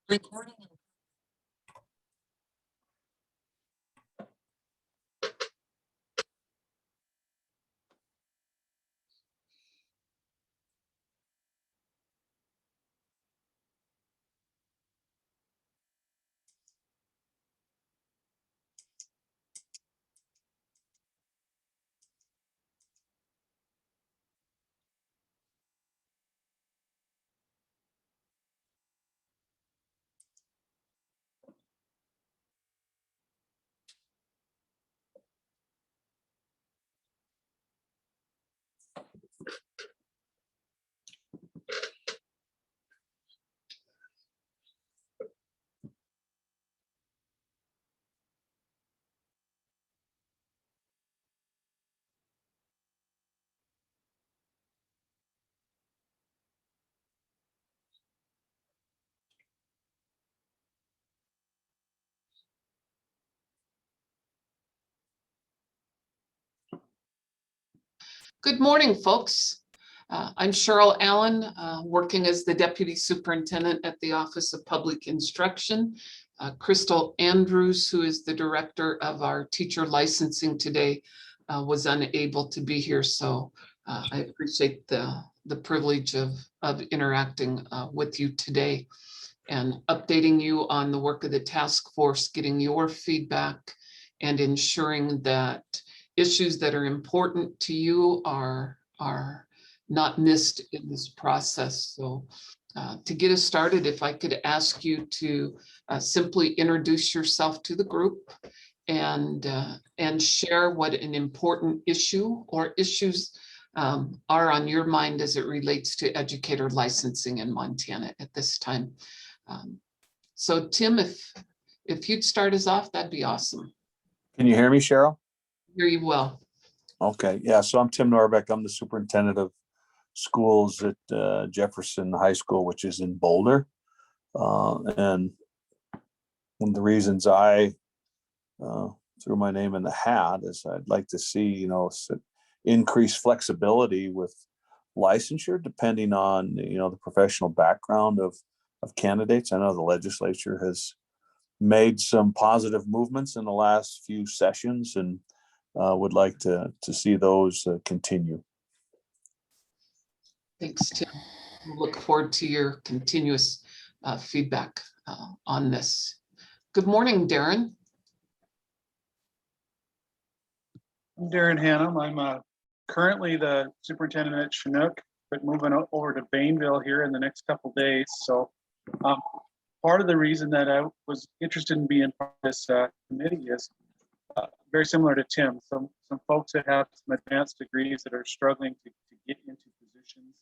Recording. Good morning, folks. I'm Cheryl Allen, working as the Deputy Superintendent at the Office of Public Instruction. Crystal Andrews, who is the Director of our teacher licensing today, was unable to be here, so I appreciate the privilege of interacting with you today and updating you on the work of the task force, getting your feedback, and ensuring that issues that are important to you are not missed in this process. So to get us started, if I could ask you to simply introduce yourself to the group and share what an important issue or issues are on your mind as it relates to educator licensing in Montana at this time. So Tim, if you'd start us off, that'd be awesome. Can you hear me, Cheryl? Hear you well. Okay, yeah, so I'm Tim Norbeck. I'm the superintendent of schools at Jefferson High School, which is in Boulder. And one of the reasons I threw my name in the hat is I'd like to see, increased flexibility with licensure depending on, the professional background of candidates. I know the legislature has made some positive movements in the last few sessions and would like to see those continue. Thanks, Tim. We'll look forward to your continuous feedback on this. Good morning, Darren. I'm Darren Hannam. I'm currently the superintendent at Chinook, but moving over to Bainville here in the next couple of days. So part of the reason that I was interested in being part of this committee is very similar to Tim. Some folks that have some advanced degrees that are struggling to get into positions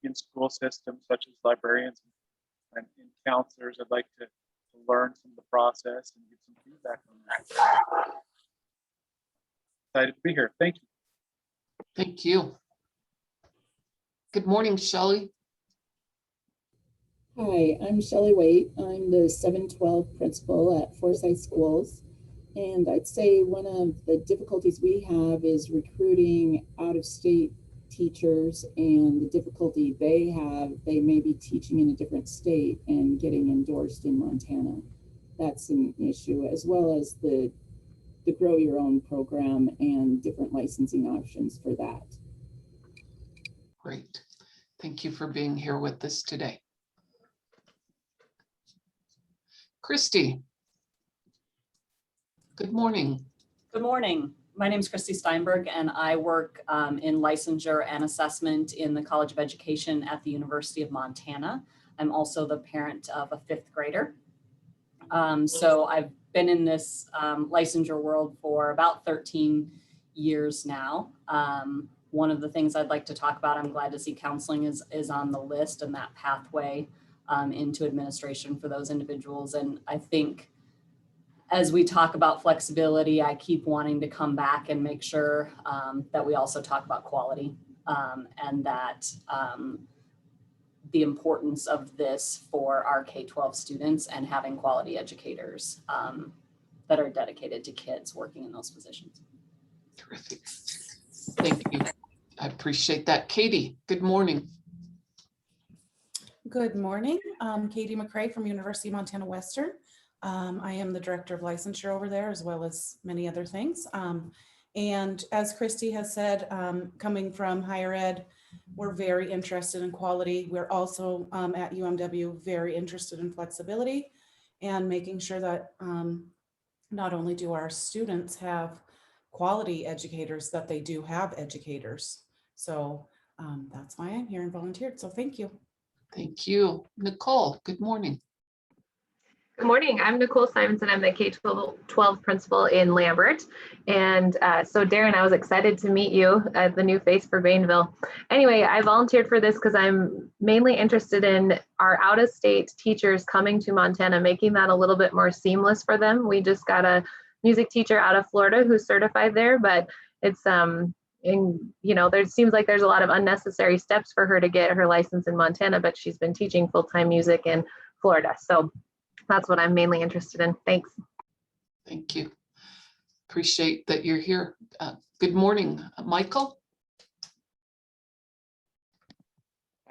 in school systems, such as librarians and counselors. I'd like to learn some of the process and get some feedback on that. Excited to be here. Thank you. Thank you. Good morning, Shelly. Hi, I'm Shelly Waite. I'm the 712 principal at Forsyth Schools. And I'd say one of the difficulties we have is recruiting out-of-state teachers, and the difficulty they have, they may be teaching in a different state and getting endorsed in Montana. That's an issue, as well as the Grow Your Own program and different licensing options for that. Great. Thank you for being here with us today. Christy. Good morning. Good morning. My name is Christy Steinberg, and I work in licensure and assessment in the College of Education at the University of Montana. I'm also the parent of a 5th grader. So I've been in this licensure world for about 13 years now. One of the things I'd like to talk about, I'm glad to see counseling is on the list and that pathway into administration for those individuals. And I think as we talk about flexibility, I keep wanting to come back and make sure that we also talk about quality and that the importance of this for our K-12 students and having quality educators that are dedicated to kids working in those positions. Terrific. Thank you. I appreciate that. Katie, good morning. Good morning. I'm Katie McRae from University of Montana Western. I am the Director of Licensure over there, as well as many other things. And as Christy has said, coming from higher ed, we're very interested in quality. We're also at UMW very interested in flexibility and making sure that not only do our students have quality educators, that they do have educators. So that's why I'm here and volunteered. So thank you. Thank you. Nicole, good morning. Good morning. I'm Nicole Simonson. I'm the K-12 principal in Lambert. And so Darren, I was excited to meet you, the new face for Bainville. Anyway, I volunteered for this because I'm mainly interested in our out-of-state teachers coming to Montana, making that a little bit more seamless for them. We just got a music teacher out of Florida who's certified there, but it's there seems like there's a lot of unnecessary steps for her to get her license in Montana, but she's been teaching full-time music in Florida. So that's what I'm mainly interested in. Thanks. Thank you. Appreciate that you're here. Good morning, Michael.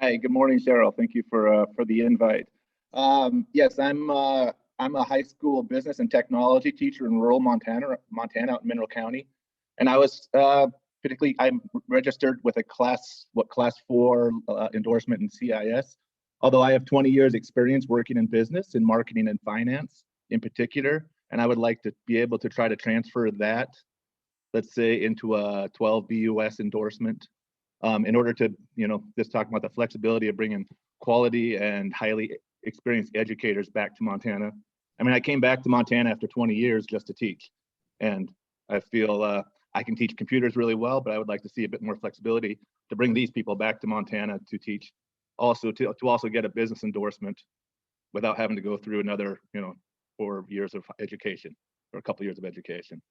Hi, good morning, Cheryl. Thank you for the invite. Yes, I'm a high school business and technology teacher in rural Montana out in Mineral County, and I was I'm registered with a class 4 endorsement in CIS. Although I have 20 years experience working in business, in marketing and finance in particular, and I would like to be able to try to transfer that, let's say, into a 12 BUS endorsement in order to, just talking about the flexibility of bringing quality and highly experienced educators back to Montana. I mean, I came back to Montana after 20 years just to teach, and I feel I can teach computers really well, but I would like to see a bit more flexibility to bring these people back to Montana to teach. Also to also get a business endorsement without having to go through another 4 years of education or a couple years of education.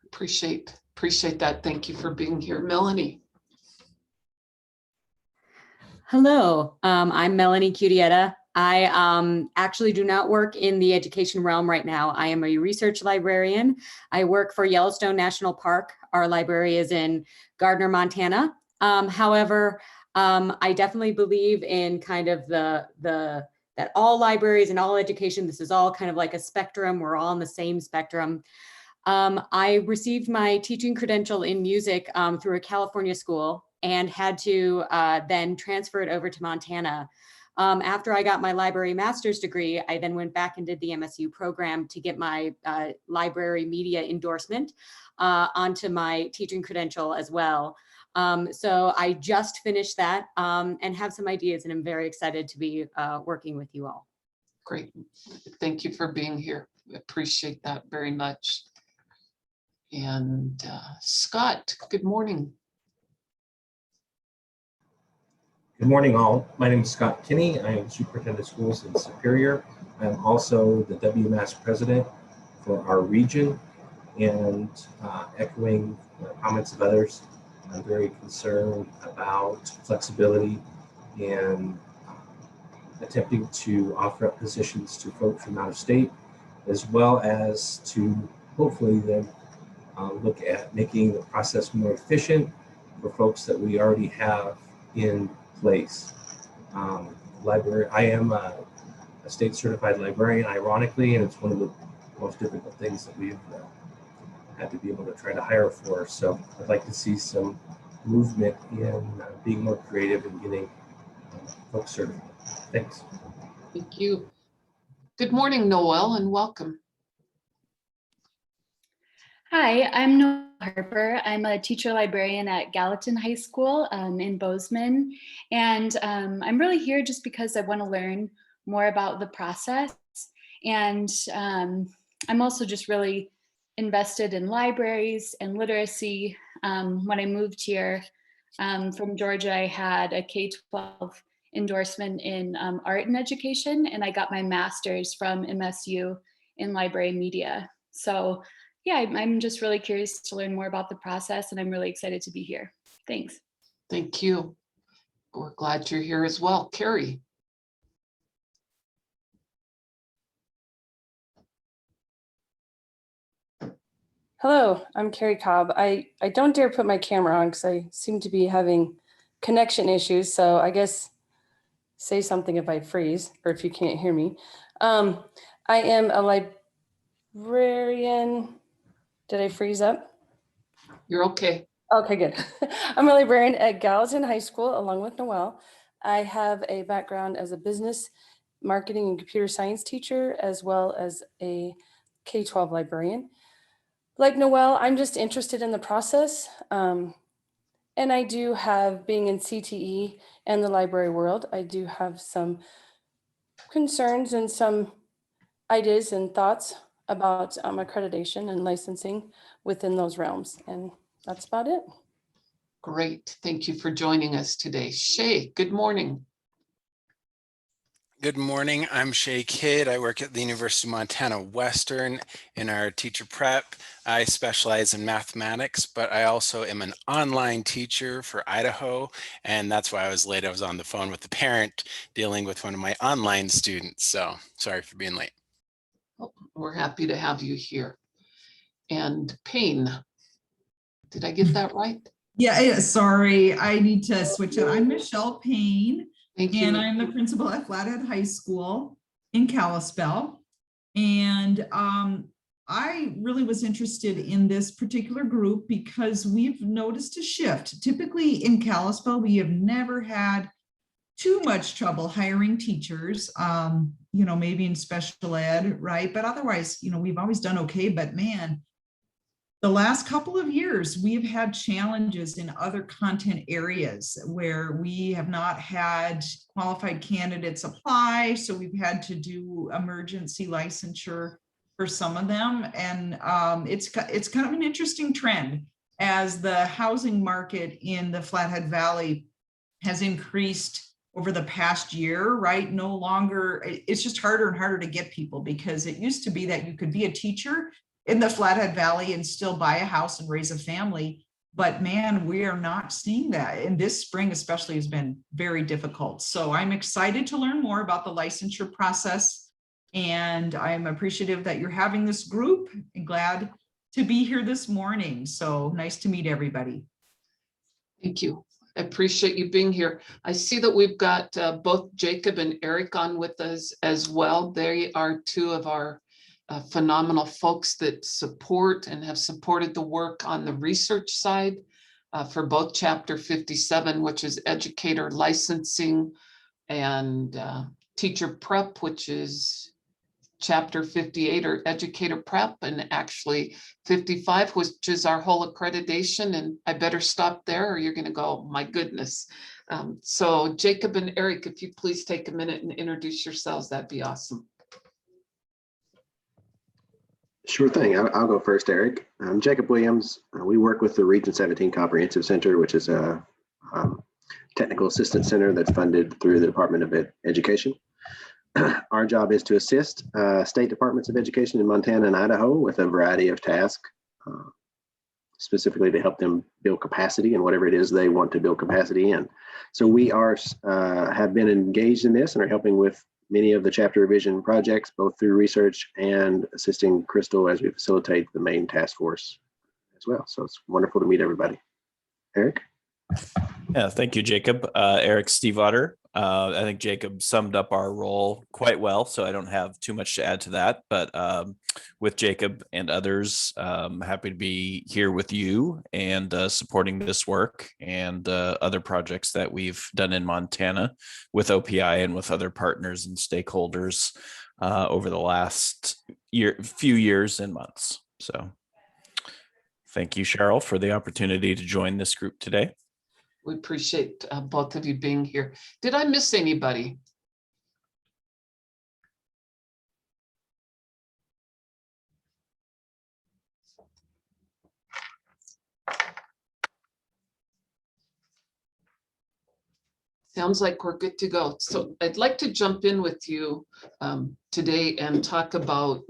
Appreciate that. Thank you for being here. Melanie. Hello, I'm Melanie Cutietta. I actually do not work in the education realm right now. I am a research librarian. I work for Yellowstone National Park. Our library is in Gardner, Montana. However, I definitely believe in kind of that all libraries and all education, this is all kind of like a spectrum. We're all on the same spectrum. I received my teaching credential in music through a California school and had to then transfer it over to Montana. After I got my library master's degree, I then went back and did the MSU program to get my library media endorsement onto my teaching credential as well. So I just finished that and have some ideas, and I'm very excited to be working with you all. Great. Thank you for being here. Appreciate that very much. And Scott, good morning. Good morning, all. My name is Scott Kinney. I am Superintendent of Schools in Superior. I'm also the WMAS president for our region, and echoing the comments of others, I'm very concerned about flexibility and attempting to offer up positions to folks from out of state, as well as to hopefully then look at making the process more efficient for folks that we already have in place. I am a state certified librarian, ironically, and it's one of the most difficult things that we've had to be able to try to hire for. So I'd like to see some movement in being more creative and getting folks certified. Thanks. Thank you. Good morning, Noelle, and welcome. Hi, I'm Noelle Harper. I'm a teacher librarian at Gallatin High School in Bozeman. And I'm really here just because I want to learn more about the process. And I'm also just really invested in libraries and literacy. When I moved here from Georgia, I had a K-12 endorsement in art and education, and I got my master's from MSU in library media. So yeah, I'm just really curious to learn more about the process, and I'm really excited to be here. Thanks. Thank you. We're glad you're here as well. Carrie. Hello, I'm Carrie Cobb. I don't dare put my camera on because I seem to be having connection issues. So I guess say something if I freeze or if you can't hear me. I am a librarian. Did I freeze up? You're okay. Okay, good. I'm a librarian at Gallatin High School along with Noelle. I have a background as a business, marketing, and computer science teacher, as well as a K-12 librarian. Like Noelle, I'm just interested in the process. And I do have, being in CTE and the library world, I do have some concerns and some ideas and thoughts about accreditation and licensing within those realms. And that's about it. Great. Thank you for joining us today. Shay, good morning. Good morning. I'm Shay Kidd. I work at the University of Montana Western in our teacher prep. I specialize in mathematics, but I also am an online teacher for Idaho. And that's why I was late. I was on the phone with the parent dealing with one of my online students. So sorry for being late. Oh, we're happy to have you here. And Payne, did I get that right? Yeah, sorry, I need to switch it. I'm Michelle Payne, Thank you. and I'm the principal at Flathead High School in Kalispell. And I really was interested in this particular group because we've noticed a shift. Typically in Kalispell, we have never had too much trouble hiring teachers, maybe in special ed, right? But otherwise, we've always done okay, but man, the last couple of years, we've had challenges in other content areas where we have not had qualified candidates apply. So we've had to do emergency licensure for some of them. And it's kind of an interesting trend as the housing market in the Flathead Valley has increased over the past year, right? No longer, it's just harder and harder to get people because it used to be that you could be a teacher in the Flathead Valley and still buy a house and raise a family. But man, we are not seeing that. And this spring especially has been very difficult. So I'm excited to learn more about the licensure process. And I'm appreciative that you're having this group and glad to be here this morning. So nice to meet everybody. Thank you. I appreciate you being here. I see that we've got both Jacob and Eric on with us as well. They are two of our phenomenal folks that support and have supported the work on the research side for both Chapter 57, which is Educator licensing, and Teacher Prep, which is Chapter 58 or Educator Prep, and actually 55, which is our whole accreditation. And I better stop there or you're going to go, my goodness. So Jacob and Eric, if you please take a minute and introduce yourselves, that'd be awesome. Sure thing. I'll go first, Eric. I'm Jacob Williams. We work with the Region 17 Comprehensive Center, which is a technical assistance center that's funded through the Department of Education. Our job is to assist state departments of education in Montana and Idaho with a variety of tasks, specifically to help them build capacity in whatever it is they want to build capacity in. So we have been engaged in this and are helping with many of the chapter revision projects, both through research and assisting Crystal as we facilitate the main task force as well. So it's wonderful to meet everybody. Eric? Yeah, thank you, Jacob. Eric Stiefvater. I think Jacob summed up our role quite well, so I don't have too much to add to that. But with Jacob and others, happy to be here with you and supporting this work and other projects that we've done in Montana with OPI and with other partners and stakeholders over the last few years and months. So thank you, Cheryl, for the opportunity to join this group today. We appreciate both of you being here. Did I miss anybody? Sounds like we're good to go. So I'd like to jump in with you today and talk about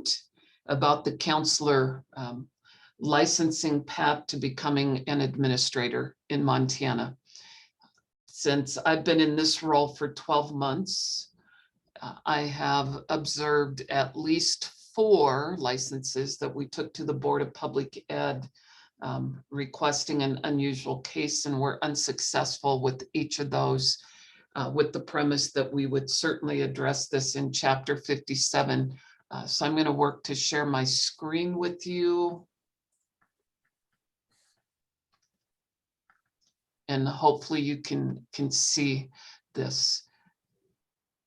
the counselor licensing path to becoming an administrator in Montana. Since I've been in this role for 12 months, I have observed at least 4 licenses that we took to the Board of Public Ed requesting an unusual case, and we're unsuccessful with each of those. with the premise that we would certainly address this in Chapter 57. So I'm going to work to share my screen with you. And hopefully you can see this.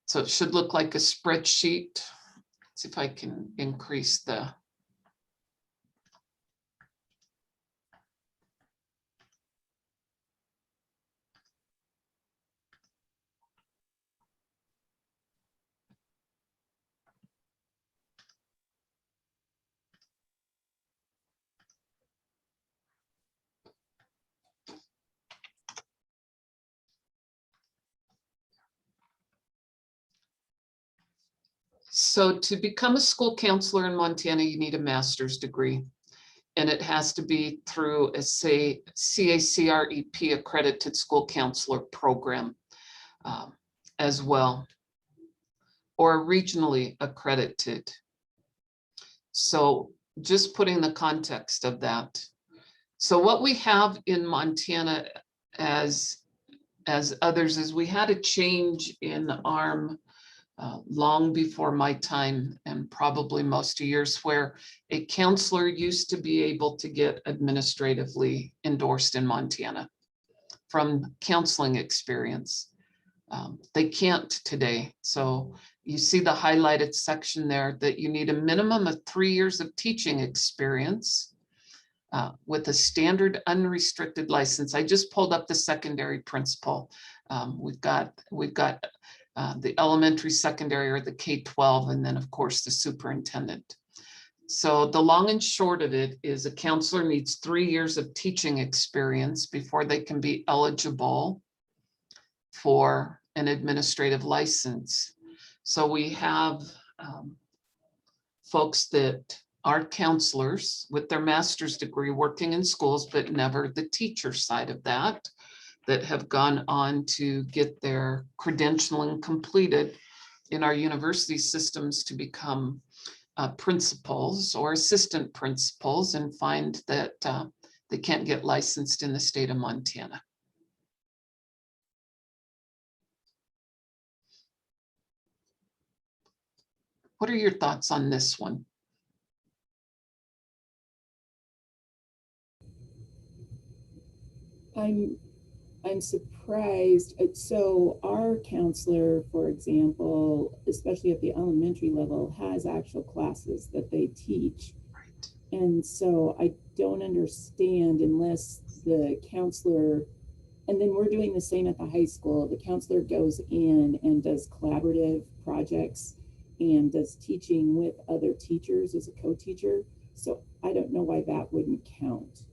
So it should look like a spreadsheet. Let's see if I can increase the. So to become a school counselor in Montana, you need a master's degree. And it has to be through a CACREP accredited school counselor program as well, or regionally accredited. So just putting the context of that. So what we have in Montana as others is we had a change in ARM long before my time, and probably most of yours, where a counselor used to be able to get administratively endorsed in Montana from counseling experience. They can't today. So you see the highlighted section there that you need a minimum of 3 years of teaching experience with a standard unrestricted license. I just pulled up the secondary principal. We've got the elementary, secondary, or the K-12, and then of course the superintendent. So the long and short of it is a counselor needs 3 years of teaching experience before they can be eligible for an administrative license. So we have folks that are counselors with their master's degree working in schools, but never the teacher side of that have gone on to get their credentialing completed in our university systems to become principals or assistant principals, and find that they can't get licensed in the state of Montana. What are your thoughts on this one? I'm surprised. So our counselor, for example, especially at the elementary level, has actual classes that they teach. Right. And so I don't understand unless the counselor, and then we're doing the same at the high school, the counselor goes in and does collaborative projects and does teaching with other teachers as a co-teacher. So I don't know why that wouldn't count.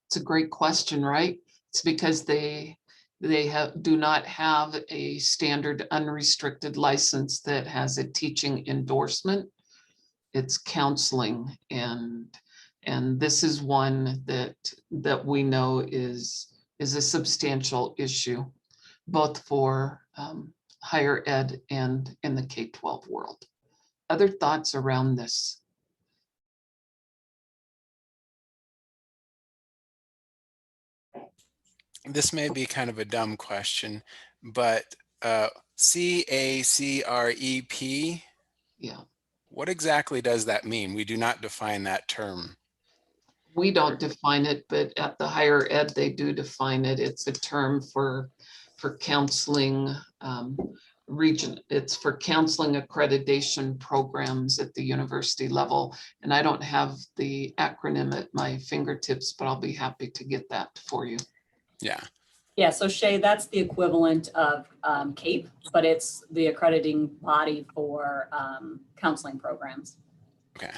It's a great question, right? It's because they do not have a standard unrestricted license that has a teaching endorsement. It's counseling, and this is one that we know is a substantial issue, both for higher ed and in the K-12 world. Other thoughts around this? This may be kind of a dumb question, but CACREP, Yeah. what exactly does that mean? We do not define that term. We don't define it, but at the higher ed, they do define it. It's a term for counseling region. It's for counseling accreditation programs at the university level. And I don't have the acronym at my fingertips, but I'll be happy to get that for you. Yeah. Yeah, so Shay, that's the equivalent of CAPE, but it's the accrediting body for counseling programs. Okay.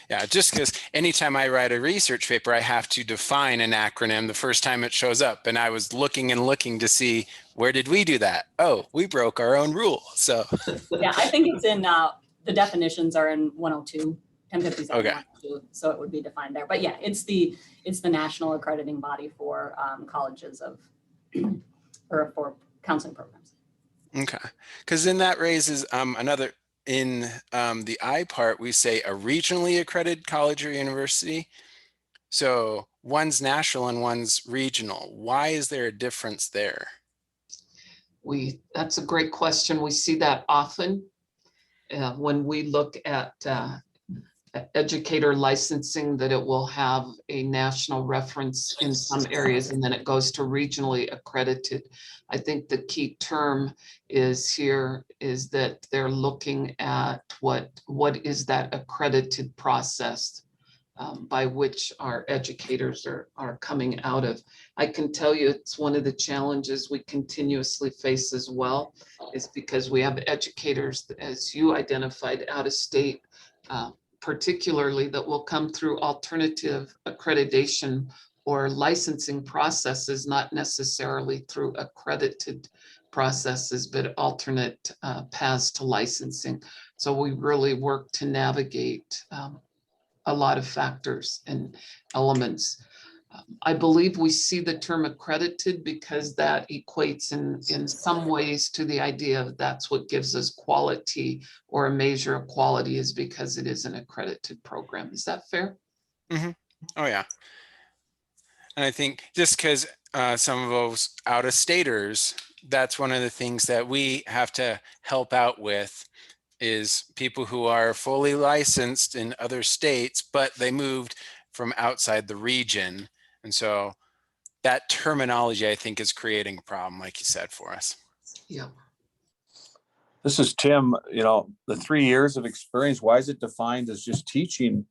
Yeah, just because anytime I write a research paper, I have to define an acronym the first time it shows up. And I was looking to see, where did we do that? Oh, we broke our own rule. So yeah, I think it's in the definitions are in 102, 1057. Okay. 102, so it would be defined there. But yeah, it's the national accrediting body for colleges or for counseling programs. Okay, because then that raises another. In the I part, we say a regionally accredited college or university. So one's national and one's regional. Why is there a difference there? That's a great question. We see that often when we look at educator licensing, that it will have a national reference in some areas and then it goes to regionally accredited. I think the key term is that they're looking at what is that accredited process by which our educators are coming out of. I can tell you it's one of the challenges we continuously face as well, is because we have educators, as you identified, out of state, particularly, that will come through alternative accreditation or licensing processes, not necessarily through accredited processes, but alternate paths to licensing. So we really work to navigate a lot of factors and elements. I believe we see the term accredited because that equates in some ways to the idea of that's what gives us quality, or a measure of quality is because it is an accredited program. Is that fair? Mm-hmm. Oh yeah. And I think just because some of those out-of-staters, that's one of the things that we have to help out with, is people who are fully licensed in other states, but they moved from outside the region. And so that terminology, I think, is creating a problem, like you said, for us. Yeah. This is Tim. The 3 years of experience, why is it defined as just teaching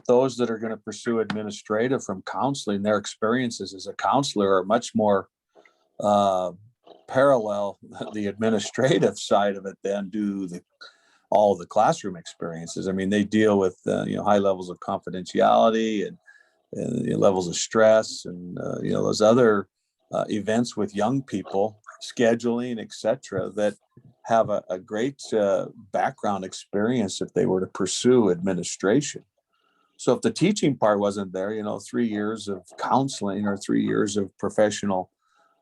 those that are going to pursue administrative from counseling? Their experiences as a counselor are much more parallel the administrative side of it than do all the classroom experiences. I mean, they deal with high levels of confidentiality and levels of stress and those other events with young people, scheduling, etc., that have a great background experience if they were to pursue administration. So if the teaching part wasn't there, 3 years of counseling or 3 years of professional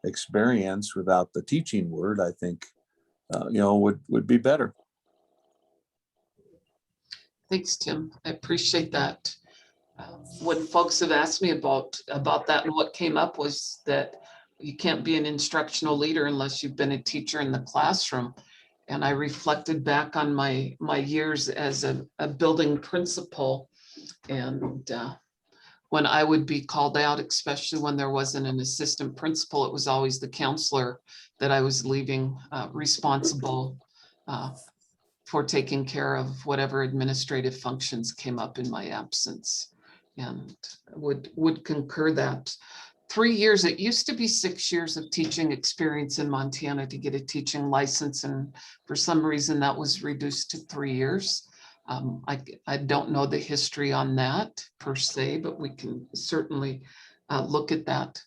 experience without the teaching word, I think would be better. Thanks, Tim. I appreciate that. When folks have asked me about that, and what came up was that you can't be an instructional leader unless you've been a teacher in the classroom. And I reflected back on my years as a building principal, and when I would be called out, especially when there wasn't an assistant principal, it was always the counselor that I was leaving responsible for taking care of whatever administrative functions came up in my absence, and would concur that 3 years, it used to be 6 years of teaching experience in Montana to get a teaching license. And for some reason that was reduced to 3 years. I don't know the history on that per se, but we can certainly look at that.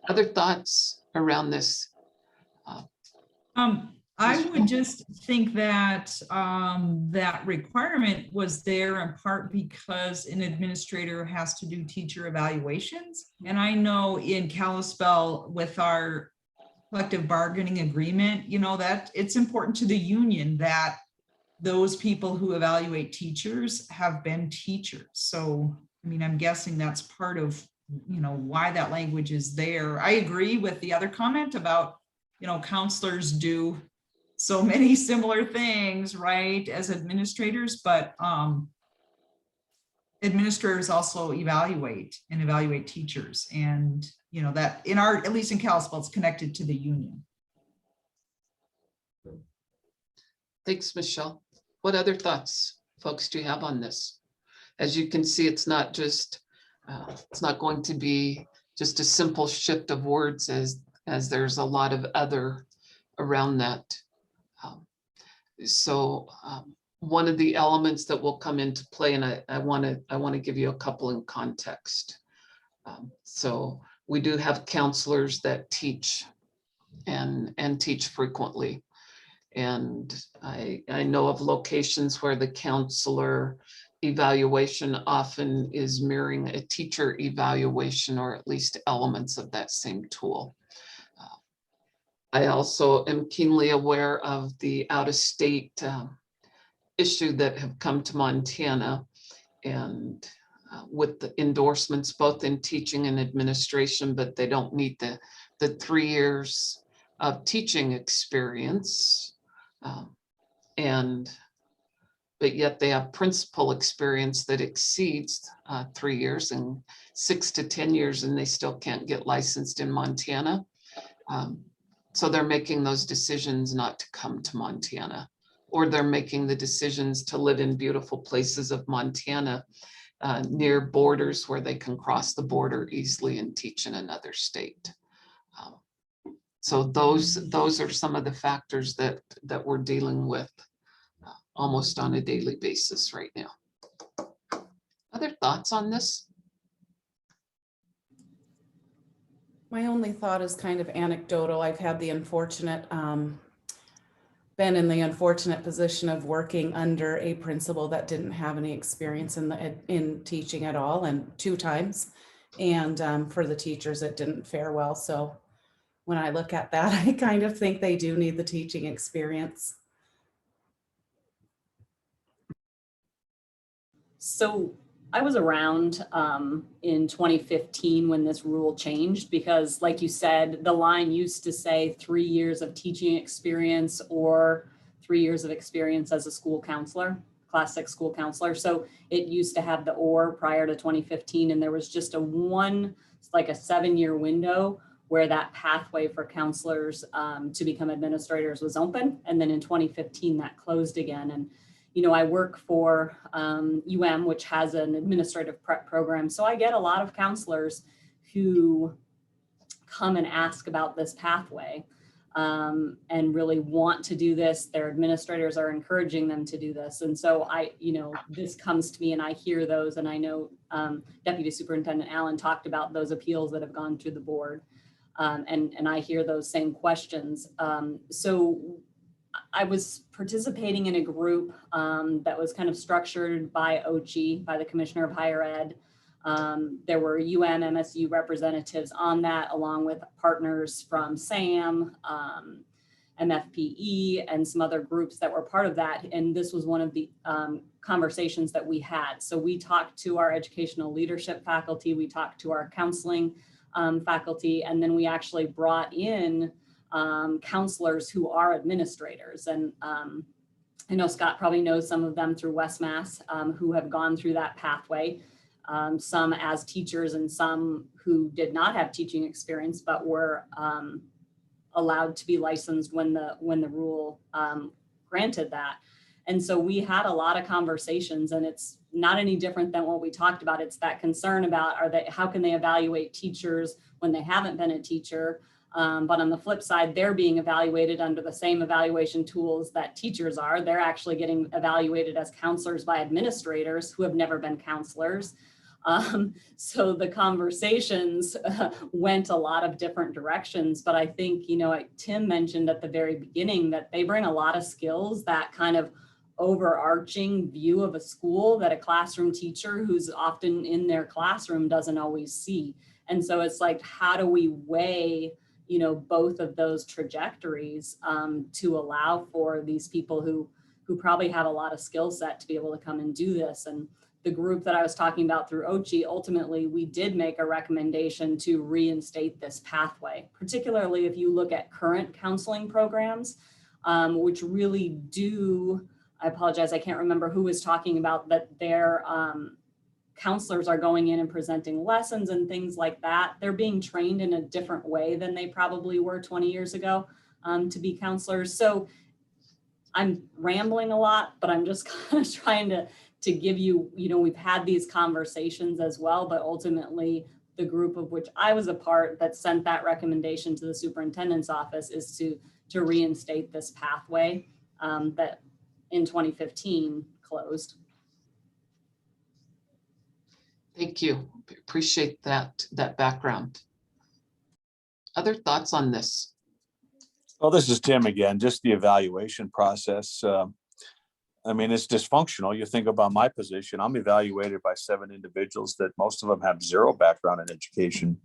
Other thoughts around this? I would just think that that requirement was there in part because an administrator has to do teacher evaluations. And I know in Kalispell with our collective bargaining agreement, that it's important to the union that those people who evaluate teachers have been teachers. So, I mean, I'm guessing that's part of, why that language is there. I agree with the other comment about, counselors do so many similar things, right, as administrators, but administrators also evaluate teachers. And, that at least in Kalispell, it's connected to the union. Thanks, Michelle. What other thoughts, folks, do you have on this? As you can see, it's not going to be just a simple shift of words as there's a lot of other around that. So one of the elements that will come into play, and I want to give you a couple in context. So we do have counselors that teach and teach frequently. And I know of locations where the counselor evaluation often is mirroring a teacher evaluation, or at least elements of that same tool. I also am keenly aware of the out-of-state issue that have come to Montana, and with the endorsements, both in teaching and administration, but they don't meet the 3 years of teaching experience. But yet they have principal experience that exceeds 3 years and 6 to 10 years, and they still can't get licensed in Montana. So they're making those decisions not to come to Montana, or they're making the decisions to live in beautiful places of Montana near borders where they can cross the border easily and teach in another state. So those are some of the factors that we're dealing with almost on a daily basis right now. Other thoughts on this? My only thought is kind of anecdotal. I've had the unfortunate, been in the unfortunate position of working under a principal that didn't have any experience in teaching at all, and 2 times. And for the teachers, it didn't fare well. So when I look at that, I kind of think they do need the teaching experience. So I was around in 2015 when this rule changed, because like you said, the line used to say 3 years of teaching experience or 3 years of experience as a school counselor, class 6 school counselor. So it used to have the or prior to 2015, and there was just a 7-year window where that pathway for counselors to become administrators was open. And then in 2015, that closed again. And you know, I work for which has an administrative prep program. So I get a lot of counselors who come and ask about this pathway and really want to do this. Their administrators are encouraging them to do this. And so this comes to me and I hear those, and I know Deputy Superintendent Allen talked about those appeals that have gone through the board. And I hear those same questions. So I was participating in a group that was kind of structured by OCHI, by the Commissioner of Higher Ed. There were MSU representatives on that, along with partners from SAM, MFPE, and some other groups that were part of that. And this was one of the conversations that we had. So we talked to our educational leadership faculty, we talked to our counseling faculty, and then we actually brought in counselors who are administrators. And I know Scott probably knows some of them through West Mass who have gone through that pathway, some as teachers and some who did not have teaching experience but were allowed to be licensed when the rule granted that. And so we had a lot of conversations, and it's not any different than what we talked about. It's that concern about how can they evaluate teachers when they haven't been a teacher? But on the flip side, they're being evaluated under the same evaluation tools that teachers are. They're actually getting evaluated as counselors by administrators who have never been counselors. So the conversations went a lot of different directions. But I think, Tim mentioned at the very beginning that they bring a lot of skills, that kind of overarching view of a school that a classroom teacher who's often in their classroom doesn't always see. And so it's like, how do we weigh both of those trajectories to allow for these people who probably have a lot of skill set to be able to come and do this. And the group that I was talking about through OCHI, ultimately, we did make a recommendation to reinstate this pathway, particularly if you look at current counseling programs, which really do, I apologize, I can't remember who was talking about that their counselors are going in and presenting lessons and things like that. They're being trained in a different way than they probably were 20 years ago to be counselors. So I'm rambling a lot, but I'm just kind of trying to give you, we've had these conversations as well, but ultimately the group of which I was a part that sent that recommendation to the superintendent's office is to reinstate this pathway that in 2015 closed. Thank you. Appreciate that background. Other thoughts on this? Well, this is Tim again, just the evaluation process. I mean, it's dysfunctional. You think about my position, I'm evaluated by 7 individuals that most of them have 0 background in education.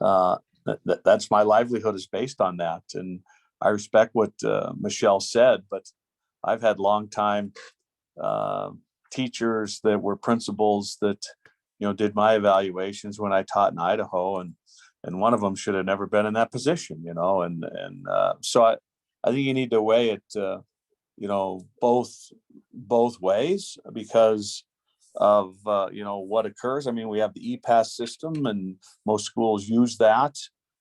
That's my livelihood is based on that. And I respect what Michelle said, but I've had longtime teachers that were principals that did my evaluations when I taught in Idaho, and one of them should have never been in that position, so I think you need to weigh it, both ways because of, what occurs. I mean, we have the EPAS system and most schools use that.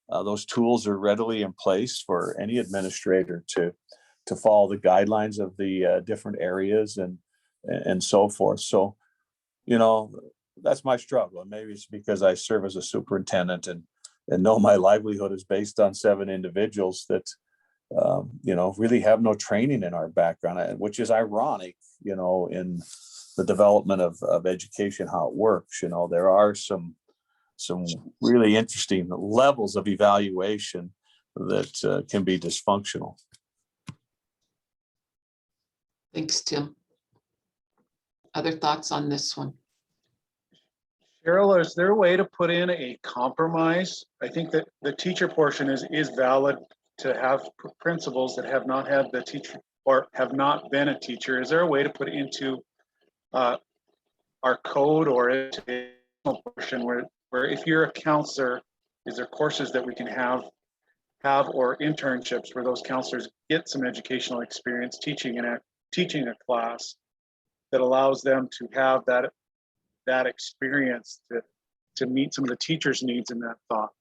Those tools are readily in place for any administrator to follow the guidelines of the different areas and so forth. So, that's my struggle. And maybe it's because I serve as a superintendent and know my livelihood is based on 7 individuals that, really have no training in our background, which is ironic, in the development of education, how it works. There are some really interesting levels of evaluation that can be dysfunctional. Thanks, Tim. Other thoughts on this one? Cheryl, is there a way to put in a compromise? I think that the teacher portion is valid to have principals that have not had the teacher or have not been a teacher. Is there a way to put it into our code or into the portion where if you're a counselor, is there courses that we can have or internships where those counselors get some educational experience teaching a class that allows them to have that experience to meet some of the teachers' needs in that thought.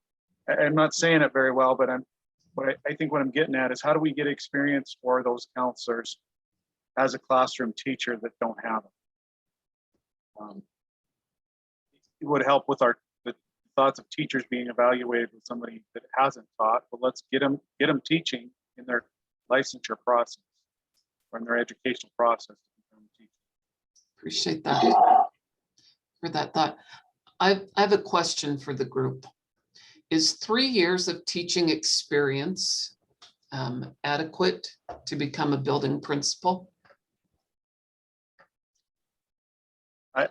I'm not saying it very well, but I think what I'm getting at is how do we get experience for those counselors as a classroom teacher that don't have it? It would help with the thoughts of teachers being evaluated with somebody that hasn't taught, but let's get them teaching in their licensure process or in their educational process. Appreciate that for that thought. I have a question for the group. Is 3 years of teaching experience adequate to become a building principal?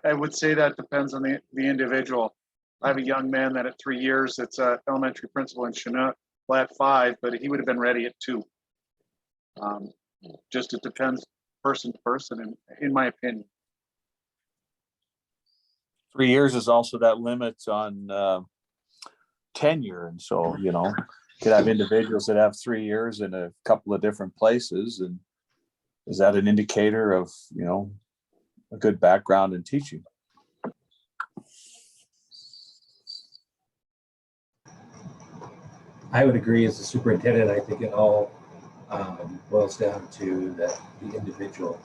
I would say that depends on the individual. I have a young man that at 3 years, it's an elementary principal in Chinook, at 5, but he would have been ready at 2. Just it depends person to person, in my opinion. 3 years is also that limit on tenure. And so, you could have individuals that have 3 years in a couple of different places. And is that an indicator of, a good background in teaching? I would agree as a superintendent. I think it all boils down to the individual.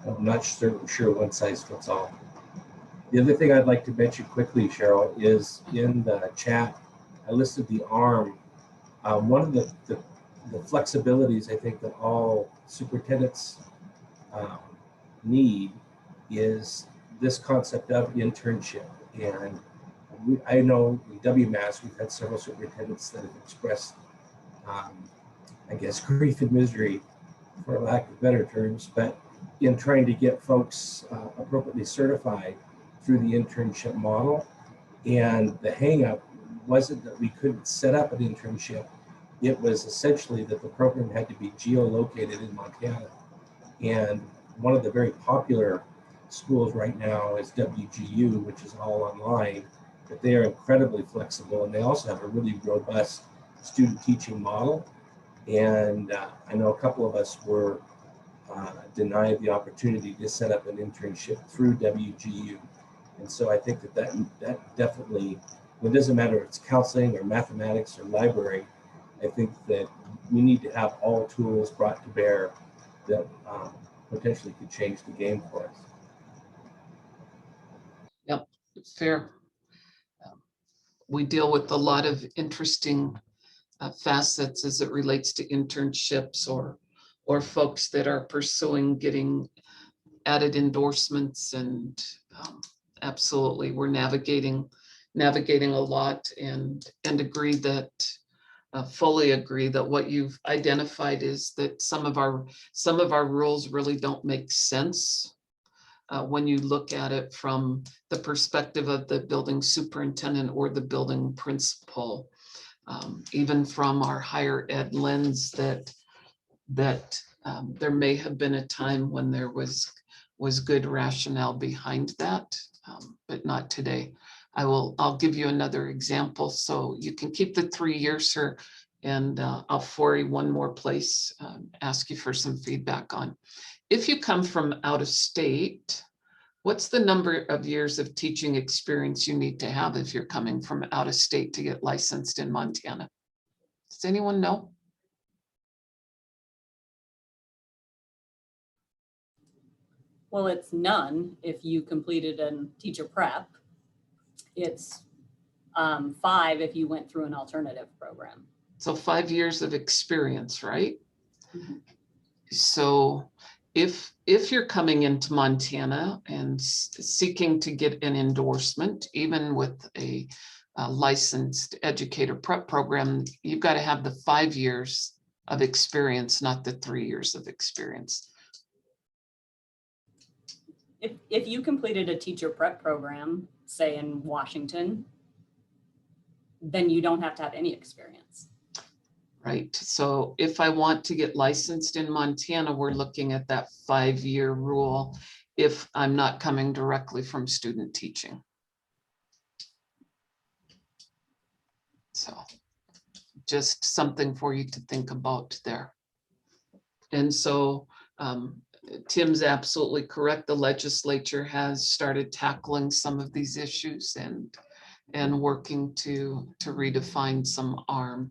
I'm not sure one size fits all. The other thing I'd like to mention quickly, Cheryl, is in the chat, I listed the ARM. One of the flexibilities I think that all superintendents need is this concept of internship. And I know in WMAS, we've had several superintendents that have expressed, I guess, grief and misery, for lack of better terms, but in trying to get folks appropriately certified through the internship model. And the hang up wasn't that we couldn't set up an internship. It was essentially that the program had to be geolocated in Montana. And one of the very popular schools right now is WGU, which is all online, but they are incredibly flexible. And they also have a really robust student teaching model. And I know a couple of us were denied the opportunity to set up an internship through WGU. And so I think that definitely, it doesn't matter if it's counseling or mathematics or library, I think that we need to have all tools brought to bear that potentially could change the game for us. Yep, fair. We deal with a lot of interesting facets as it relates to internships or folks that are pursuing getting added endorsements, and absolutely we're navigating a lot, and agree that fully agree that what you've identified is that some of our rules really don't make sense when you look at it from the perspective of the building superintendent or the building principal, even from our higher ed lens that There may have been a time when there was good rationale behind that, but not today. I'll give you another example. So you can keep the 3 years, sir, and I'll forward one more place, ask you for some feedback on. If you come from out of state, what's the number of years of teaching experience you need to have if you're coming from out of state to get licensed in Montana? Does anyone know? Well, it's none if you completed a teacher prep. It's 5 if you went through an alternative program. So 5 years of experience, right? Mm-hmm. So if you're coming into Montana and seeking to get an endorsement, even with a licensed educator prep program, you've got to have the 5 years of experience, not the 3 years of experience. If you completed a teacher prep program, say in Washington, then you don't have to have any experience. Right. So if I want to get licensed in Montana, we're looking at that 5-year rule if I'm not coming directly from student teaching. So just something for you to think about there. And so Tim's absolutely correct. The legislature has started tackling some of these issues and working to redefine some ARM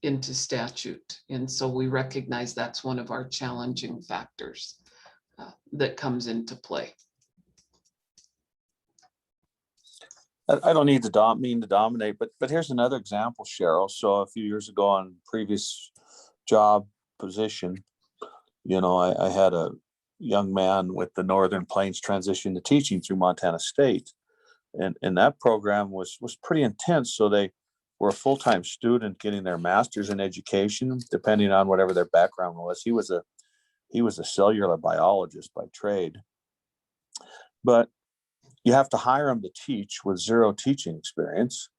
into statute. And so we recognize that's one of our challenging factors that comes into play. I don't need to mean to dominate, but here's another example, Cheryl. So a few years ago on previous job position, you know, I had a young man with the Northern Plains transition to teaching through Montana State. And that program was pretty intense. So they were a full-time student getting their master's in education, depending on whatever their background was. He was a cellular biologist by trade, but you have to hire him to teach with 0 teaching experience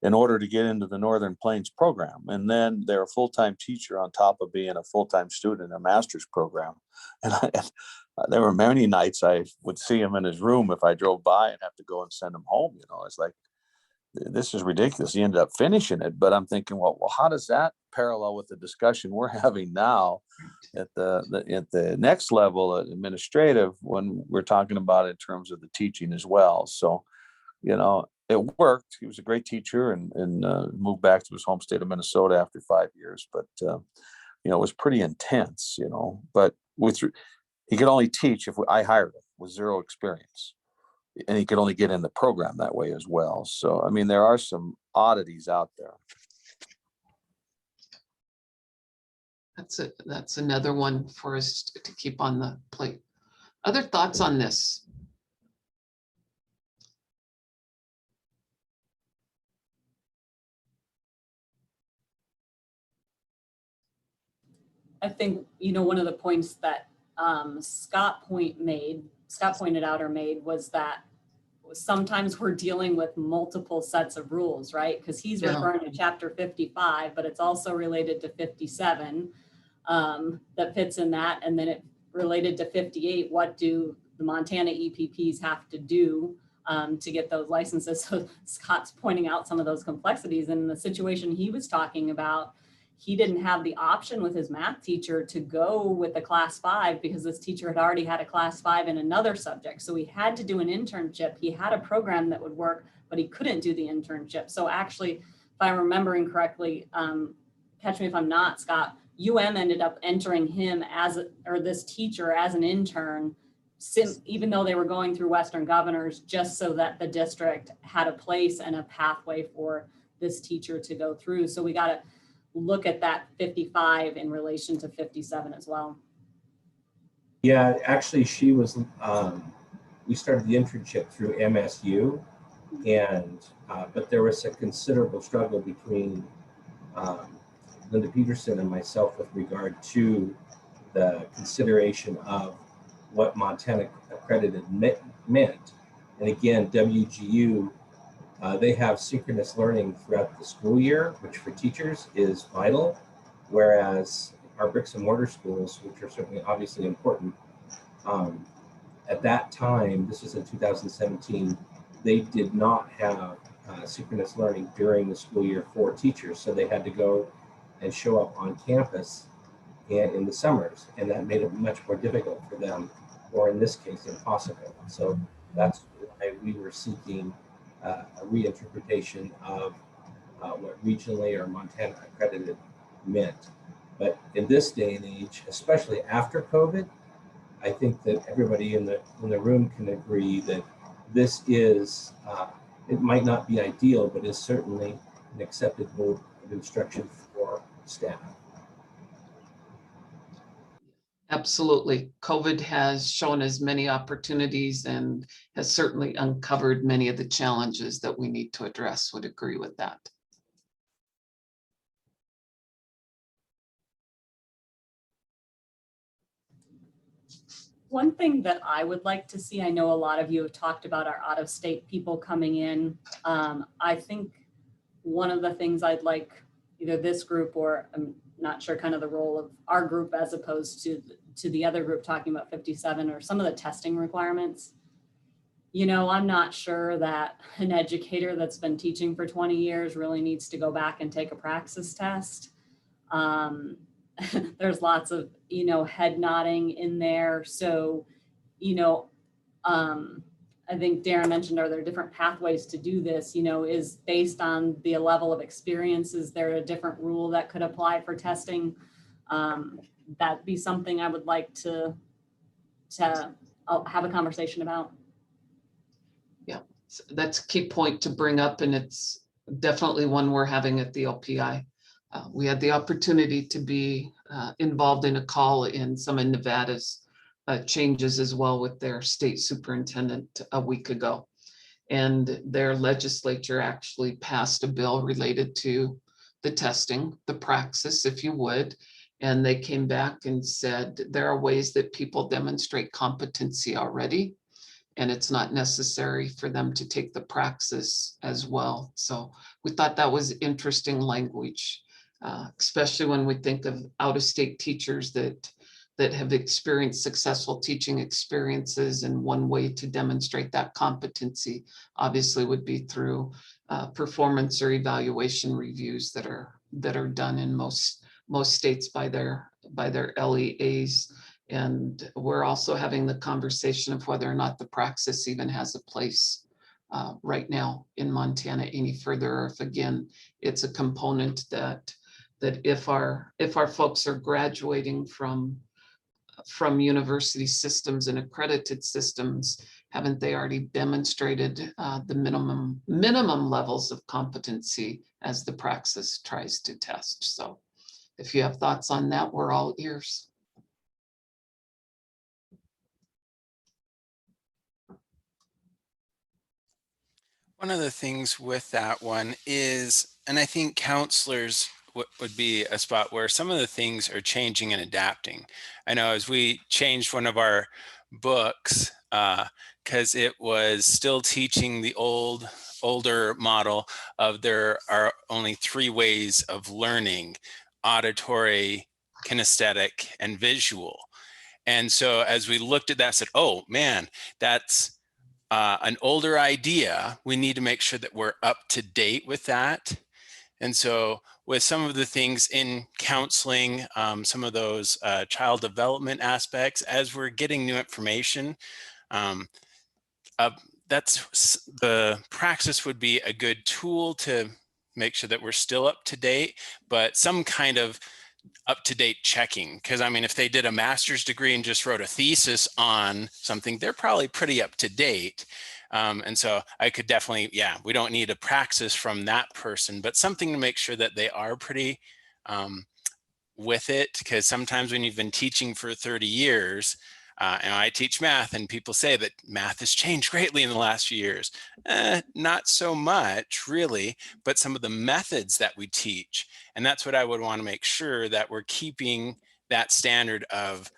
in order to get into the Northern Plains program. And then they're a full-time teacher on top of being a full-time student in a master's program. And there were many nights I would see him in his room if I drove by and have to go and send him home. You know, it's like, this is ridiculous. He ended up finishing it, but I'm thinking, well, how does that parallel with the discussion we're having now at the next level administrative, when we're talking about in terms of the teaching as well? So, you know, it worked. He was a great teacher and moved back to his home state of Minnesota after 5 years, but you know, it was pretty intense, you know, but he could only teach if I hired him with 0 experience. And he could only get in the program that way as well. So, I mean, there are some oddities out there. That's another one for us to keep on the plate. Other thoughts on this? I think, you know, one of the points that Scott pointed out or made was that sometimes we're dealing with multiple sets of rules, right? Because he's referring to chapter 55, but it's also related to 57 that fits in that. And then it related to 58, what do the Montana EPPs have to do to get those licenses? So Scott's pointing out some of those complexities. And in the situation he was talking about, he didn't have the option with his math teacher to go with the class 5 because this teacher had already had a class 5 in another subject. So he had to do an internship. He had a program that would work, but he couldn't do the internship. So actually, if I'm remembering correctly, catch me if I'm not, Scott, UM ended up entering him or this teacher as an intern, even though they were going through Western Governors, just so that the district had a place and a pathway for this teacher to go through. So we got to look at that 55 in relation to 57 as well. Yeah, actually she was, we started the internship through MSU, and but there was a considerable struggle between Linda Peterson and myself with regard to the consideration of what Montana accredited meant. And again, WGU, they have synchronous learning throughout the school year, which for teachers is vital. Whereas our bricks and mortar schools, which are certainly obviously important. At that time, this was in 2017, they did not have synchronous learning during the school year for teachers. So they had to go and show up on campus and in the summers, and that made it much more difficult for them, or in this case, impossible. So that's why we were seeking a reinterpretation of what regionally or Montana accredited meant. But in this day and age, especially after COVID, I think that everybody in the room can agree that this is, it might not be ideal, but is certainly an accepted mode of instruction for staff. Absolutely. COVID has shown us many opportunities and has certainly uncovered many of the challenges that we need to address. Would agree with that. One thing that I would like to see, I know a lot of you have talked about our out-of-state people coming in. I think one of the things I'd like either this group, or I'm not sure kind of the role of our group as opposed to the other group talking about 57 or some of the testing requirements. You know, I'm not sure that an educator that's been teaching for 20 years really needs to go back and take a Praxis test. There's lots of, you know, head nodding in there. So, you know, I think Darren mentioned, are there different pathways to do this? You know, is based on the level of experience, is there a different rule that could apply for testing? That'd be something I would like to have a conversation about. Yeah, so that's a key point to bring up, and it's definitely one we're having at the LPI. We had the opportunity to be involved in a call in some of Nevada's changes as well with their state superintendent a week ago. And their legislature actually passed a bill related to the testing, the Praxis, if you would. And they came back and said, there are ways that people demonstrate competency already, and it's not necessary for them to take the Praxis as well. So we thought that was interesting language. Especially when we think of out-of-state teachers that have experienced successful teaching experiences, and one way to demonstrate that competency obviously would be through performance or evaluation reviews that are done in most states by their LEAs. And we're also having the conversation of whether or not the Praxis even has a place right now in Montana any further, or if again it's a component that if our folks are graduating from university systems and accredited systems, haven't they already demonstrated the minimum levels of competency as the Praxis tries to test? So if you have thoughts on that, we're all ears. One of the things with that one is, and I think counselors would be a spot where some of the things are changing and adapting. I know as we changed one of our books, because it was still teaching the older model of there are only 3 ways of learning: auditory, kinesthetic, and visual. And so as we looked at that, I said, oh man, that's an older idea. We need to make sure that we're up to date with that. And so with some of the things in counseling, some of those child development aspects, as we're getting new information, that's the Praxis would be a good tool to make sure that we're still up to date, but some kind of up-to-date checking. Because I mean, if they did a master's degree and just wrote a thesis on something, they're probably pretty up to date. And so I could definitely, yeah, we don't need a Praxis from that person, but something to make sure that they are pretty with it. Because sometimes when you've been teaching for 30 years, and I teach math, and people say that math has changed greatly in the last few years. Not so much really, but some of the methods that we teach. And that's what I would want to make sure that we're keeping that standard of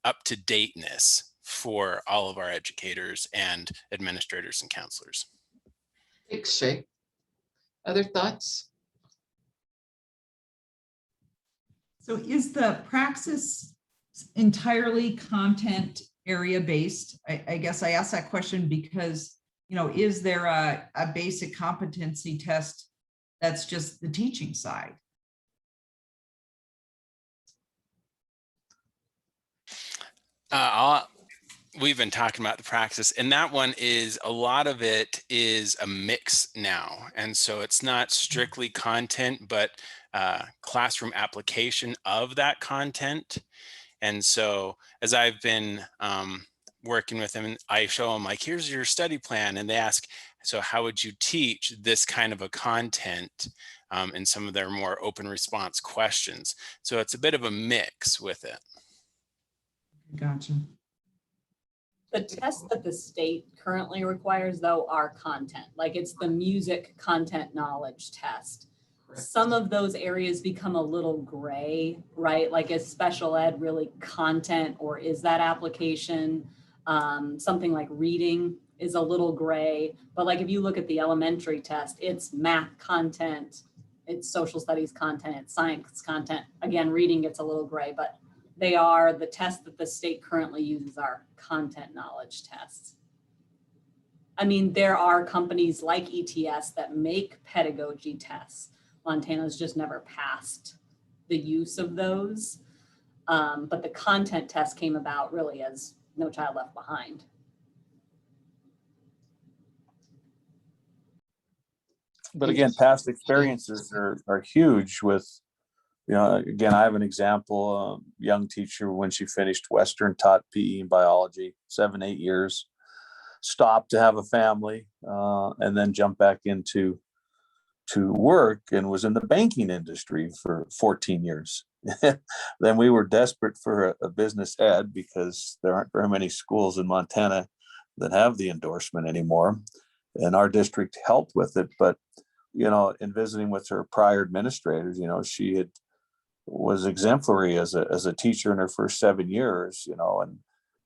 up-to-dateness for all of our educators and administrators and counselors. Thanks, Shay. Other thoughts? So is the Praxis entirely content area based? I guess I asked that question because, you know, is there a basic competency test that's just the teaching side? We've been talking about the Praxis, and that one is, a lot of it is a mix now. And so it's not strictly content, but classroom application of that content. And so as I've been working with them, I show them like, here's your study plan. And they ask, so how would you teach this kind of a content in some of their more open response questions? So it's a bit of a mix with it. Gotcha. The tests that the state currently requires, though, are content. Like, it's the music content knowledge test. Some of those areas become a little gray, right? Like, is special ed really content, or is that application? Something like reading is a little gray. But like, if you look at the elementary test, it's math content, it's social studies content, it's science content. Again, reading gets a little gray, but they are, the tests that the state currently uses are content knowledge tests. I mean, there are companies like ETS that make pedagogy tests. Montana's just never passed the use of those. But the content test came about really as No Child Left Behind. But again, past experiences are huge with, you know, again, I have an example, young teacher, when she finished Western, taught PE and biology, 7-8 years, stopped to have a family, and then jumped back into work and was in the banking industry for 14 years. Then we were desperate for a business ed because there aren't very many schools in Montana that have the endorsement anymore. And our district helped with it. But, you know, in visiting with her prior administrators, you know, she was exemplary as a teacher in her first 7 years, you know, and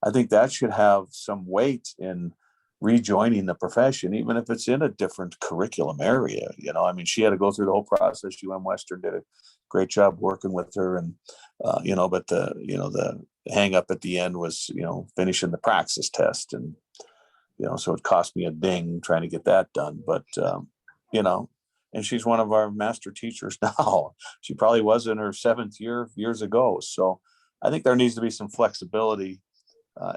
I think that should have some weight in rejoining the profession, even if it's in a different curriculum area. You know, I mean, she had to go through the whole process. Western did a great job working with her, and you know, but the hang up at the end was, you know, finishing the Praxis test, and you know, so it cost me a ding trying to get that done. But you know, and she's one of our master teachers now. She probably was in her 7th year years ago. So I think there needs to be some flexibility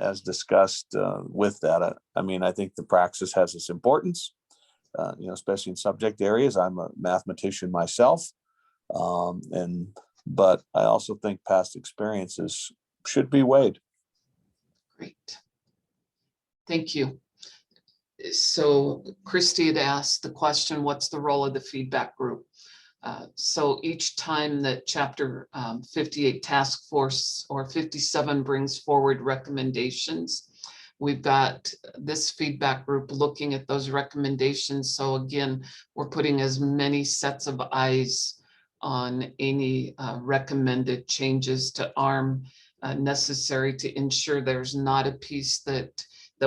as discussed with that. I mean, I think the Praxis has its importance, you know, especially in subject areas. I'm a mathematician myself. But I also think past experiences should be weighed. Great. Thank you. So Christy had asked the question, what's the role of the feedback group? So each time that Chapter 58 Task Force or 57 brings forward recommendations, we've got this feedback group looking at those recommendations. So again, we're putting as many sets of eyes on any recommended changes to ARM necessary to ensure there's not a piece that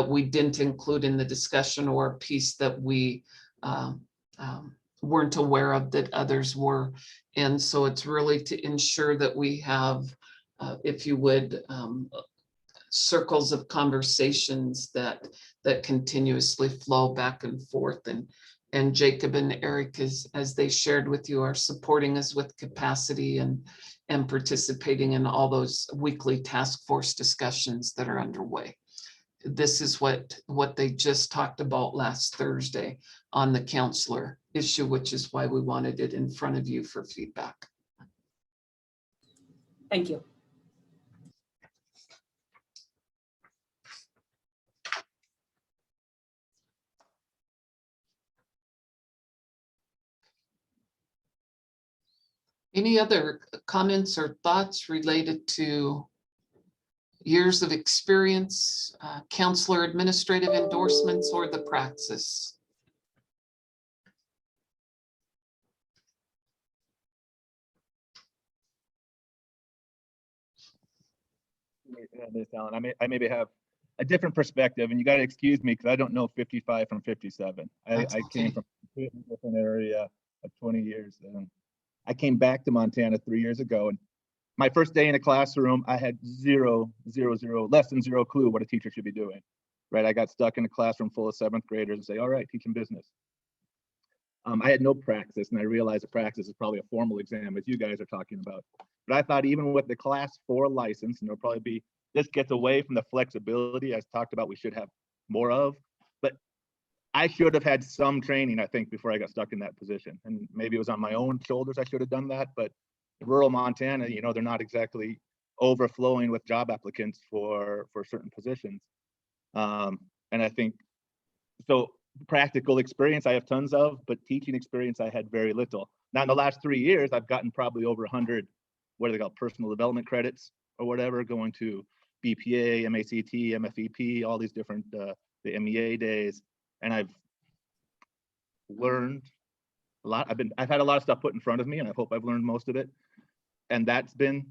we didn't include in the discussion, or a piece that we weren't aware of that others were. And so it's really to ensure that we have, if you would, circles of conversations that continuously flow back and forth. And Jacob and Eric, as they shared with you, are supporting us with capacity and participating in all those weekly task force discussions that are underway. This is what they just talked about last Thursday on the counselor issue, which is why we wanted it in front of you for feedback. Thank you. Any other comments or thoughts related to years of experience, counselor administrative endorsements, or the Praxis? Alan, I maybe have a different perspective, and you got to excuse me because I don't know 55 from 57. I came from a completely different area of 20 years, and I came back to Montana 3 years ago, and my first day in a classroom, I had less than zero clue what a teacher should be doing, right? I got stuck in a classroom full of 7th graders and say, all right, teaching business. I had no Praxis, and I realized that Praxis is probably a formal exam, as you guys are talking about. But I thought even with the class 4 license, and there'll probably be, this gets away from the flexibility as talked about we should have more of, but I should have had some training, I think, before I got stuck in that position. And maybe it was on my own shoulders I should have done that, but rural Montana, you know, they're not exactly overflowing with job applicants for certain positions. And I think, so practical experience I have tons of, but teaching experience I had very little. Now in the last 3 years, I've gotten probably over 100, what do they call, personal development credits or whatever, going to BPA, MACT, MFEP, all these different, the MEA days. And I've learned a lot. I've had a lot of stuff put in front of me, and I hope I've learned most of it. And that's been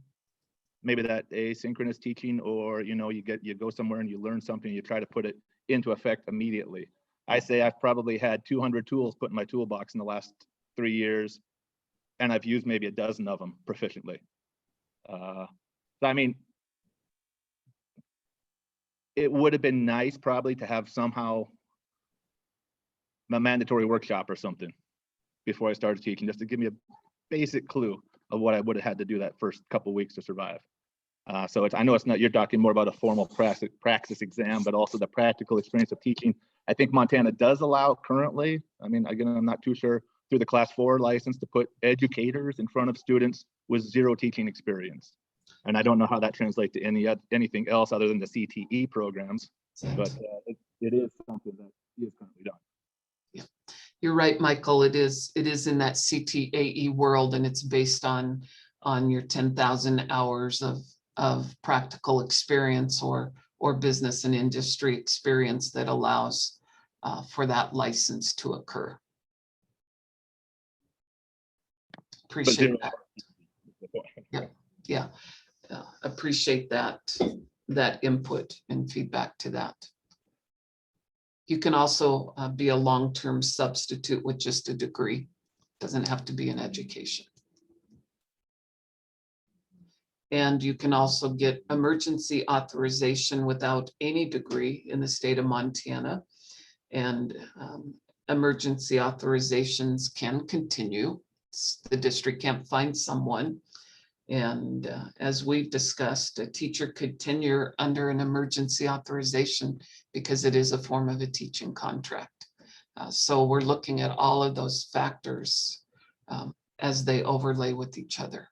maybe that asynchronous teaching, or, you know, you go somewhere and you learn something, you try to put it into effect immediately. I say I've probably had 200 tools put in my toolbox in the last 3 years, and I've used maybe a dozen of them proficiently. So, I mean, it would have been nice probably to have somehow a mandatory workshop or something before I started teaching, just to give me a basic clue of what I would have had to do that first couple weeks to survive. So I know it's not, you're talking more about a formal praxis exam, but also the practical experience of teaching. I think Montana does allow currently, I mean, again, I'm not too sure, through the class 4 license, to put educators in front of students with 0 teaching experience. And I don't know how that translates to anything else other than the CTE programs, but it is something that is currently done. Yeah, you're right, Michael. It is in that CTAE world, and it's based on your 10,000 hours of practical experience or business and industry experience that allows for that license to occur. Appreciate that. Yeah. Appreciate that input and feedback to that. You can also be a long-term substitute with just a degree. Doesn't have to be an education. And you can also get emergency authorization without any degree in the state of Montana. And emergency authorizations can continue. The district can't find someone. And as we've discussed, a teacher could tenure under an emergency authorization because it is a form of a teaching contract. So we're looking at all of those factors as they overlay with each other.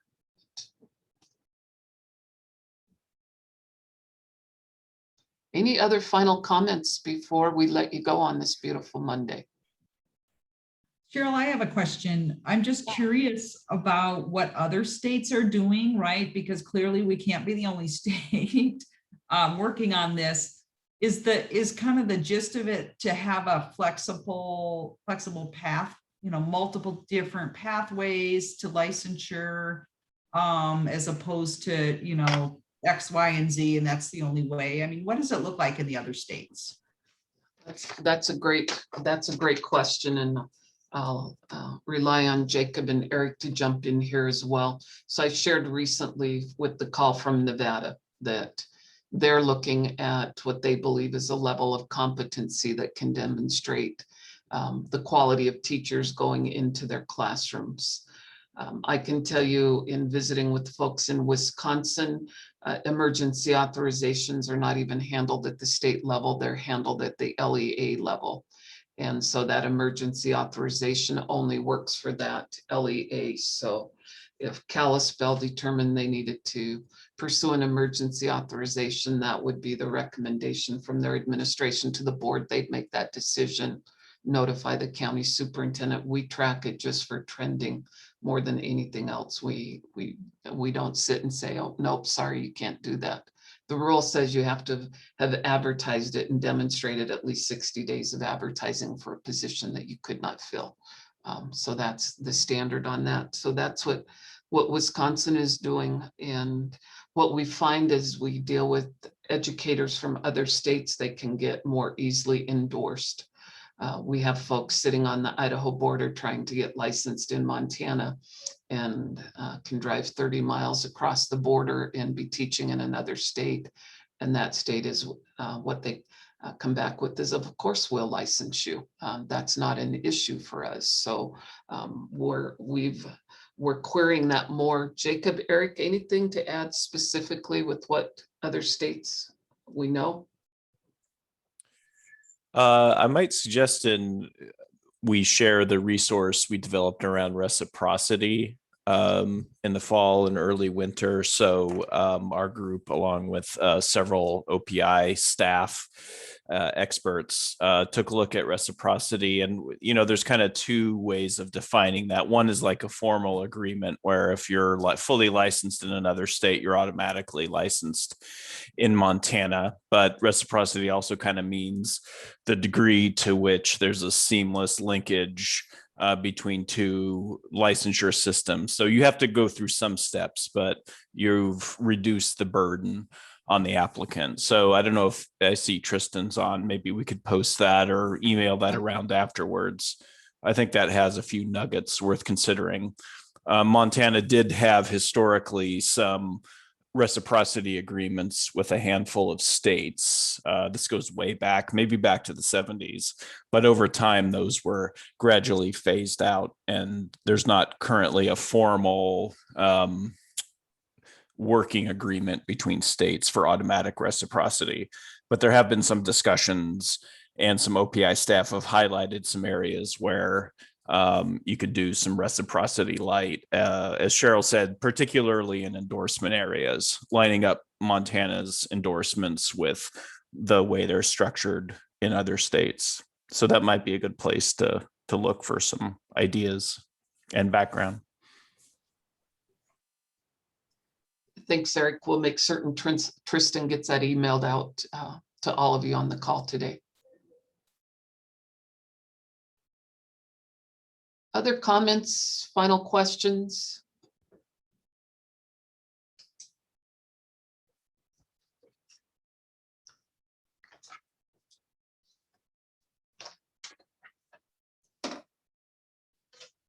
Any other final comments before we let you go on this beautiful Monday? Cheryl, I have a question. I'm just curious about what other states are doing, right? Because clearly we can't be the only state working on this. Is kind of the gist of it to have a flexible path, you know, multiple different pathways to licensure, as opposed to, you know, X, Y, and Z, and that's the only way. I mean, what does it look like in the other states? That's a great question, and I'll rely on Jacob and Eric to jump in here as well. So I shared recently with the call from Nevada that they're looking at what they believe is a level of competency that can demonstrate the quality of teachers going into their classrooms. I can tell you, in visiting with folks in Wisconsin, emergency authorizations are not even handled at the state level, they're handled at the LEA level. And so that emergency authorization only works for that LEA. So if Kalispell determined they needed to pursue an emergency authorization, that would be the recommendation from their administration to the board. They'd make that decision, notify the county superintendent. We track it just for trending more than anything else. We don't sit and say, oh, nope, sorry, you can't do that. The rule says you have to have advertised it and demonstrated at least 60 days of advertising for a position that you could not fill. So that's the standard on that. So that's what Wisconsin is doing. And what we find as we deal with educators from other states, they can get more easily endorsed. We have folks sitting on the Idaho border trying to get licensed in Montana and can drive 30 miles across the border and be teaching in another state. And that state is what they come back with is, of course, we'll license you. That's not an issue for us. So we're querying that more. Jacob, Eric, anything to add specifically with what other states we know? I might suggest we share the resource we developed around reciprocity in the fall and early winter. So our group, along with several OPI staff experts, took a look at reciprocity. And, there's kind of two ways of defining that. One is like a formal agreement where if you're fully licensed in another state, you're automatically licensed in Montana. But reciprocity also kind of means the degree to which there's a seamless linkage between two licensure systems. So you have to go through some steps, but you've reduced the burden on the applicant. So I don't know if I see Tristan's on, maybe we could post that or email that around afterwards. I think that has a few nuggets worth considering. Montana did have historically some reciprocity agreements with a handful of states. This goes way back, maybe back to the 70s, but over time those were gradually phased out, and there's not currently a formal working agreement between states for automatic reciprocity. But there have been some discussions, and some OPI staff have highlighted some areas where you could do some reciprocity light, as Cheryl said, particularly in endorsement areas, lining up Montana's endorsements with the way they're structured in other states. So that might be a good place to look for some ideas and background. Thanks, Eric. We'll make certain Tristan gets that emailed out to all of you on the call today. Other comments, final questions?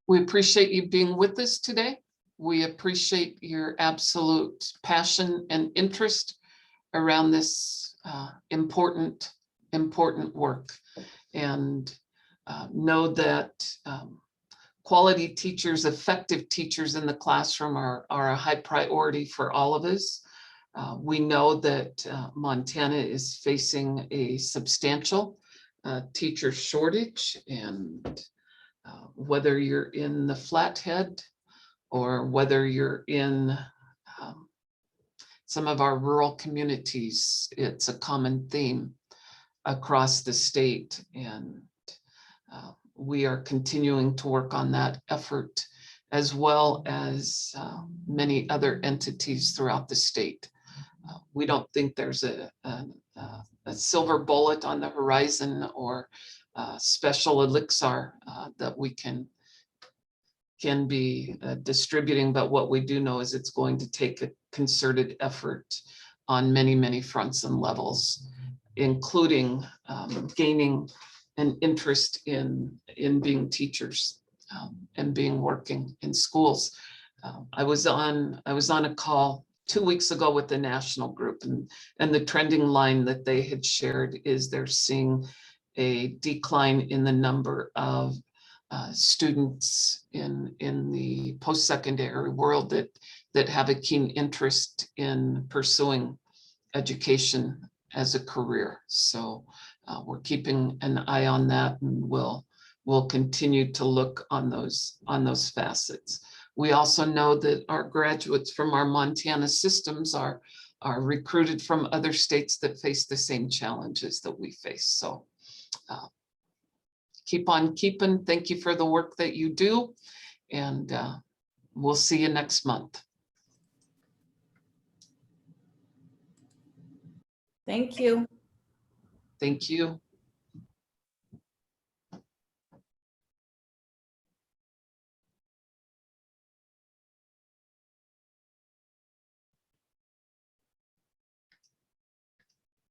We appreciate you being with us today. We appreciate your absolute passion and interest around this important work, and know that quality teachers, effective teachers in the classroom are a high priority for all of us. We know that Montana is facing a substantial teacher shortage, and whether you're in the Flathead or whether you're in some of our rural communities, it's a common theme across the state. And we are continuing to work on that effort, as well as many other entities throughout the state. We don't think there's a silver bullet on the horizon or special elixir that we can be distributing, but what we do know is it's going to take a concerted effort on many fronts and levels, including gaining an interest in being teachers and working in schools. I was on a call 2 weeks ago with the national group, and the trending line that they had shared is they're seeing a decline in the number of students in the post-secondary world that have a keen interest in pursuing education as a career. So we're keeping an eye on that, and we'll continue to look on those facets. We also know that our graduates from our Montana systems are recruited from other states that face the same challenges that we face. So keep on keeping. Thank you for the work that you do, and we'll see you next month. Thank you. Thank you.